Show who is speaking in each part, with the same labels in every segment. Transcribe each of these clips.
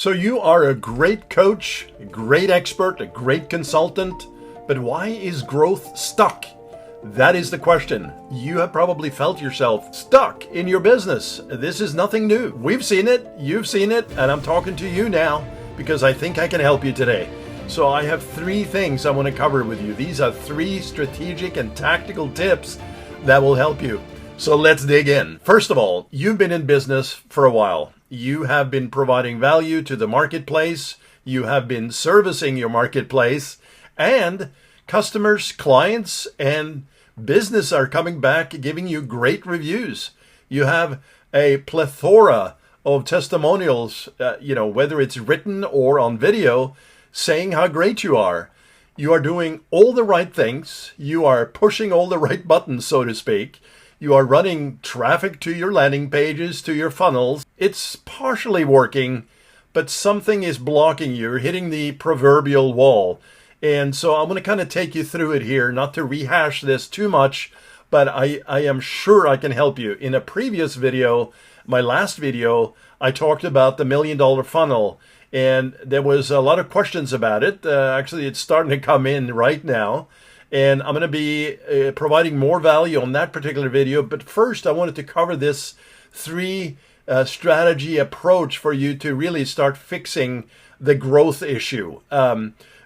Speaker 1: So you are a great coach, a great expert, a great consultant, but why is growth stuck? That is the question. You have probably felt yourself stuck in your business. This is nothing new. We've seen it, you've seen it, and I'm talking to you now because I think I can help you today. So I have 3 things I want to cover with you. These are 3 strategic and tactical tips that will help you. So let's dig in. First of all, you've been in business for a while. You have been providing value to the marketplace. You have been servicing your marketplace, and customers, clients, and business are coming back, giving you great reviews. You have a plethora of testimonials, whether it's written or on video, saying how great you are. You are doing all the right things. You are pushing all the right buttons, so to speak. You are running traffic to your landing pages, to your funnels. It's partially working, but something is blocking you. You're hitting the proverbial wall. And so I'm going to kind of take you through it here, not to rehash this too much, but I am sure I can help you. In a previous video, my last video, I talked about the $1 million funnel, and there was a lot of questions about it. Actually, it's starting to come in right now. And I'm going to be providing more value on that particular video. But first, I wanted to cover this 3 strategy approach for you to really start fixing the growth issue.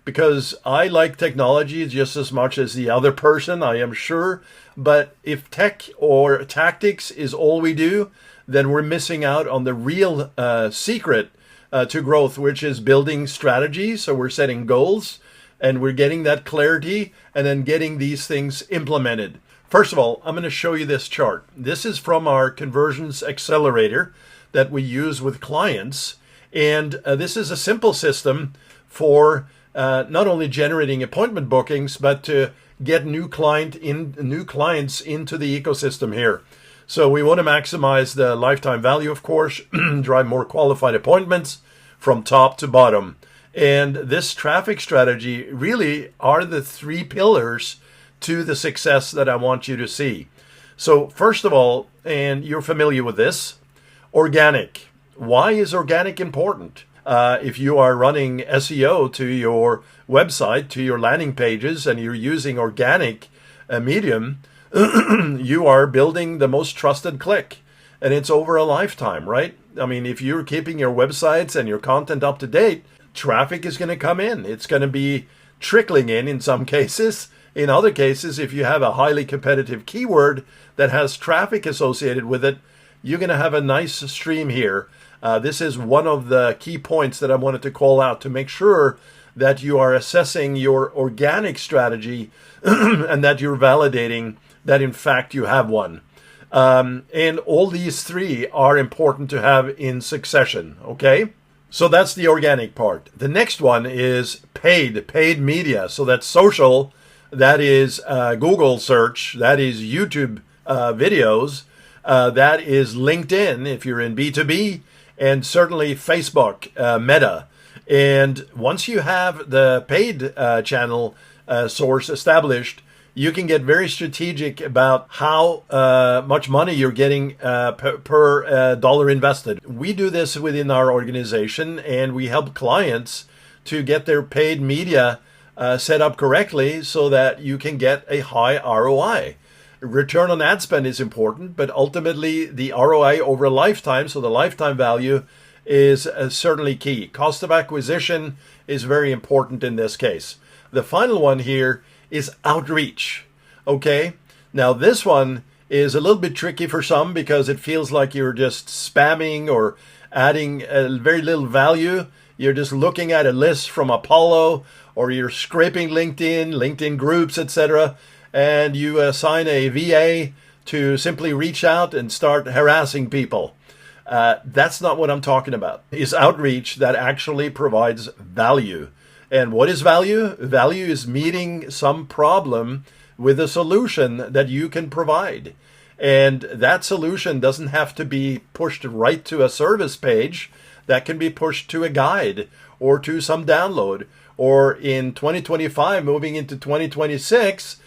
Speaker 1: Because I like technology just as much as the other person, I am sure. But if tech or tactics is all we do, then we're missing out on the real secret to growth, which is building strategies. So we're setting goals, and we're getting that clarity and then getting these things implemented. First of all, I'm going to show you this chart. This is from our conversions accelerator that we use with clients. And this is a simple system for not only generating appointment bookings, but to get new clients into the ecosystem here. So we want to maximize the lifetime value, of course, drive more qualified appointments from top to bottom. And this traffic strategy really are the 3 pillars to the success that I want you to see. So first of all, and you're familiar with this, organic. Why is organic important? If you are running SEO to your website, to your landing pages, and you're using organic medium, you are building the most trusted click. And it's over a lifetime, right? I mean, if you're keeping your websites and your content up to date, traffic is going to come in. It's going to be trickling in some cases. In other cases, if you have a highly competitive keyword that has traffic associated with it, you're going to have a nice stream here. This is one of the key points that I wanted to call out to make sure that you are assessing your organic strategy and that you're validating that in fact you have one. And all these 3 are important to have in succession, okay? So that's the organic part. The next one is paid media. So that's social, that is Google search, that is YouTube videos, that is LinkedIn if you're in B2B, and certainly Facebook, Meta. And once you have the paid channel source established, you can get very strategic about how much money you're getting per dollar invested. We do this within our organization, and we help clients to get their paid media set up correctly so that you can get a high ROI. Return on ad spend is important, but ultimately the ROI over a lifetime, so the lifetime value, is certainly key. Cost of acquisition is very important in this case. The final one here is outreach. Okay, now this one is a little bit tricky for some because it feels like you're just spamming or adding very little value. You're just looking at a list from Apollo, or you're scraping LinkedIn groups, etc., and you assign a VA to simply reach out and start harassing people. That's not what I'm talking about. It's outreach that actually provides value. And what is value? Value is meeting some problem with a solution that you can provide. And that solution doesn't have to be pushed right to a service page. That can be pushed to a guide or to some download. Or in 2025, moving into 2026,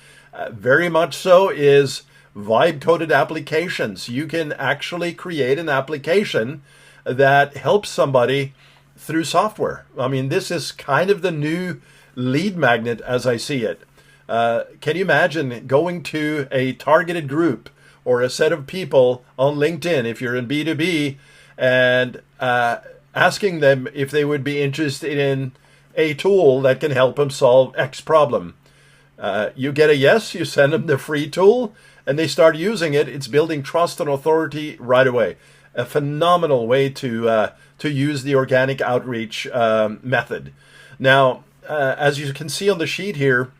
Speaker 1: very much so is vibe-coded applications. You can actually create an application that helps somebody through software. I mean, this is kind of the new lead magnet as I see it. Can you imagine going to a targeted group or a set of people on LinkedIn, if you're in B2B, and asking them if they would be interested in a tool that can help them solve X problem? You get a yes, you send them the free tool, and they start using it. It's building trust and authority right away. A phenomenal way to use the organic outreach method. Now, as you can see on the sheet here,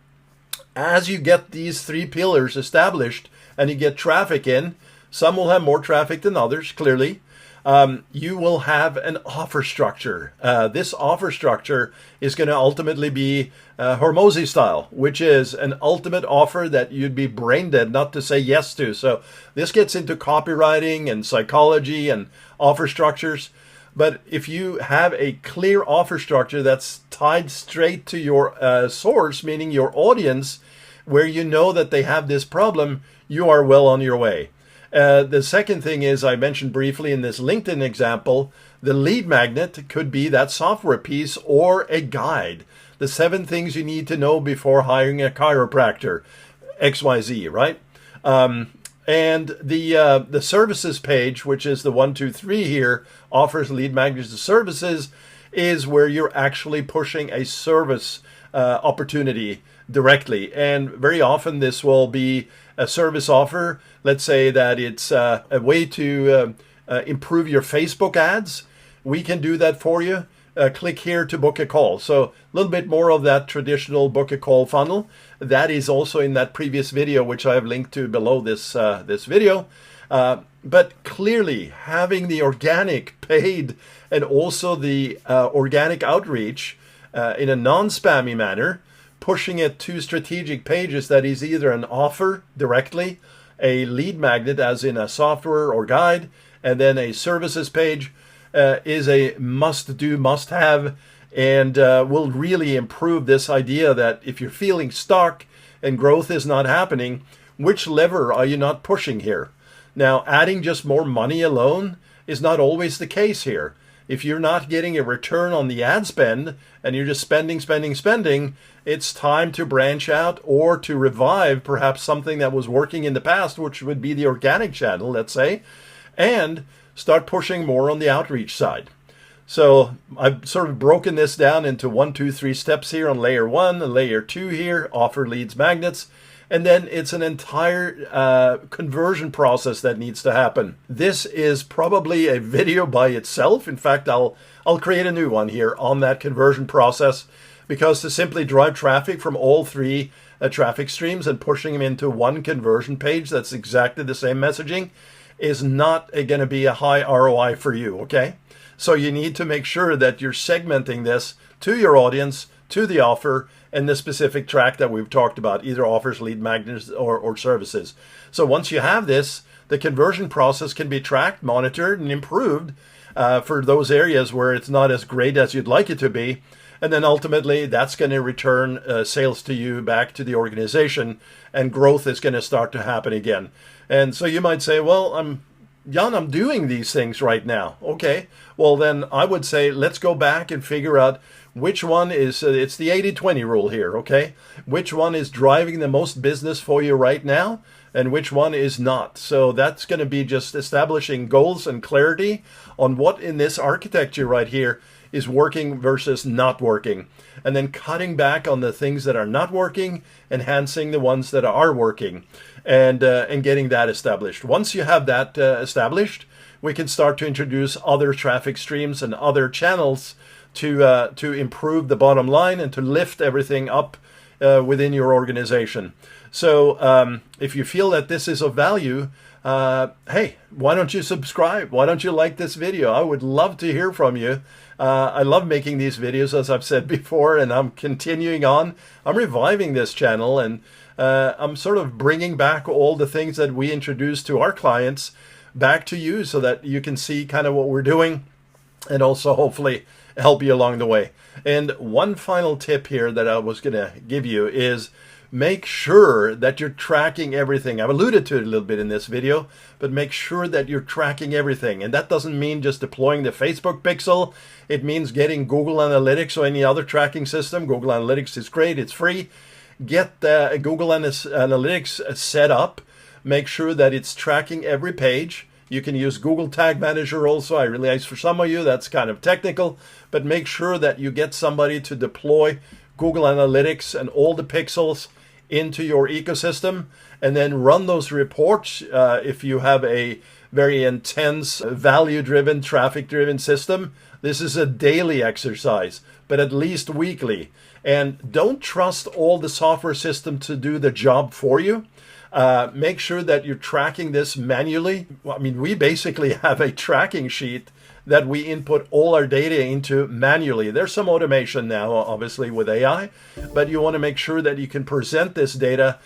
Speaker 1: as you get these three pillars established and you get traffic in, some will have more traffic than others, clearly. You will have an offer structure. This offer structure is going to ultimately be Hormozy style, which is an ultimate offer that you'd be brain dead not to say yes to. So this gets into copywriting and psychology and offer structures. But if you have a clear offer structure that's tied straight to your source, meaning your audience, where you know that they have this problem, you are well on your way. The second thing is, I mentioned briefly in this LinkedIn example, the lead magnet could be that software piece or a guide. The 7 things you need to know before hiring a chiropractor, XYZ, right? And the services page, which is the 1, 2, 3 here, offers lead magnets to services, is where you're actually pushing a service opportunity directly. And very often this will be a service offer. Let's say that it's a way to improve your Facebook ads. We can do that for you. Click here to book a call. So a little bit more of that traditional book a call funnel. That is also in that previous video, which I have linked to below this video. But clearly having the organic paid and also the organic outreach in a non-spammy manner, pushing it to strategic pages that is either an offer directly, a lead magnet as in a software or guide, and then a services page is a must-do, must-have, and will really improve this idea that if you're feeling stuck and growth is not happening, which lever are you not pushing here? Now, adding just more money alone is not always the case here. If you're not getting a return on the ad spend and you're just spending, it's time to branch out or to revive perhaps something that was working in the past, which would be the organic channel, let's say, and start pushing more on the outreach side. So I've sort of broken this down into 1, 2, 3 steps here on layer 1 and layer 2 here, offer leads magnets. And then it's an entire conversion process that needs to happen. This is probably a video by itself. In fact, I'll create a new one here on that conversion process, because to simply drive traffic from all 3 traffic streams and pushing them into one conversion page that's exactly the same messaging is not going to be a high ROI for you, okay? So you need to make sure that you're segmenting this to your audience, to the offer, and the specific track that we've talked about, either offers, lead magnets, or services. So once you have this, the conversion process can be tracked, monitored, and improved for those areas where it's not as great as you'd like it to be. And then ultimately, that's going to return sales to you, back to the organization, and growth is going to start to happen again. And so you might say, well, Jan, I'm doing these things right now. Okay, well then I would say let's go back and figure out which one is, it's the 80-20 rule here, okay? Which one is driving the most business for you right now and which one is not. So that's going to be just establishing goals and clarity on what in this architecture right here is working versus not working. And then cutting back on the things that are not working, enhancing the ones that are working, and getting that established. Once you have that established, we can start to introduce other traffic streams and other channels to improve the bottom line and to lift everything up within your organization. So if you feel that this is of value, hey, why don't you subscribe? Why don't you like this video? I would love to hear from you. I love making these videos, as I've said before, and I'm continuing on. I'm reviving this channel, and I'm sort of bringing back all the things that we introduced to our clients back to you so that you can see kind of what we're doing and also hopefully help you along the way. And one final tip here that I was going to give you is make sure that you're tracking everything. I've alluded to it a little bit in this video, but make sure that you're tracking everything. And that doesn't mean just deploying the Facebook pixel. It means getting Google Analytics or any other tracking system. Google Analytics is great. It's free. Get Google Analytics set up. Make sure that it's tracking every page. You can use Google Tag Manager also. I realize for some of you that's kind of technical, but make sure that you get somebody to deploy Google Analytics and all the pixels into your ecosystem, and then run those reports. If you have a very intense, value-driven, traffic-driven system, this is a daily exercise, but at least weekly. And don't trust all the software system to do the job for you. Make sure that you're tracking this manually. I mean, we basically have a tracking sheet that we input all our data into manually. There's some automation now, obviously, with AI, but you want to make sure that you can present this data,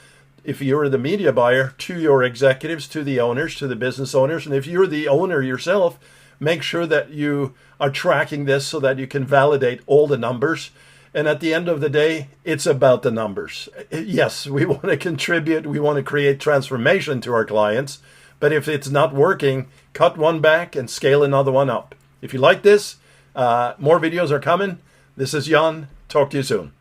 Speaker 1: if you're the media buyer, to your executives, to the owners, to the business owners. And if you're the owner yourself, make sure that you are tracking this so that you can validate all the numbers. And at the end of the day, it's about the numbers. Yes, we want to contribute. We want to create transformation to our clients. But if it's not working, cut one back and scale another one up. If you like this, more videos are coming. This is Jan. Talk to you soon.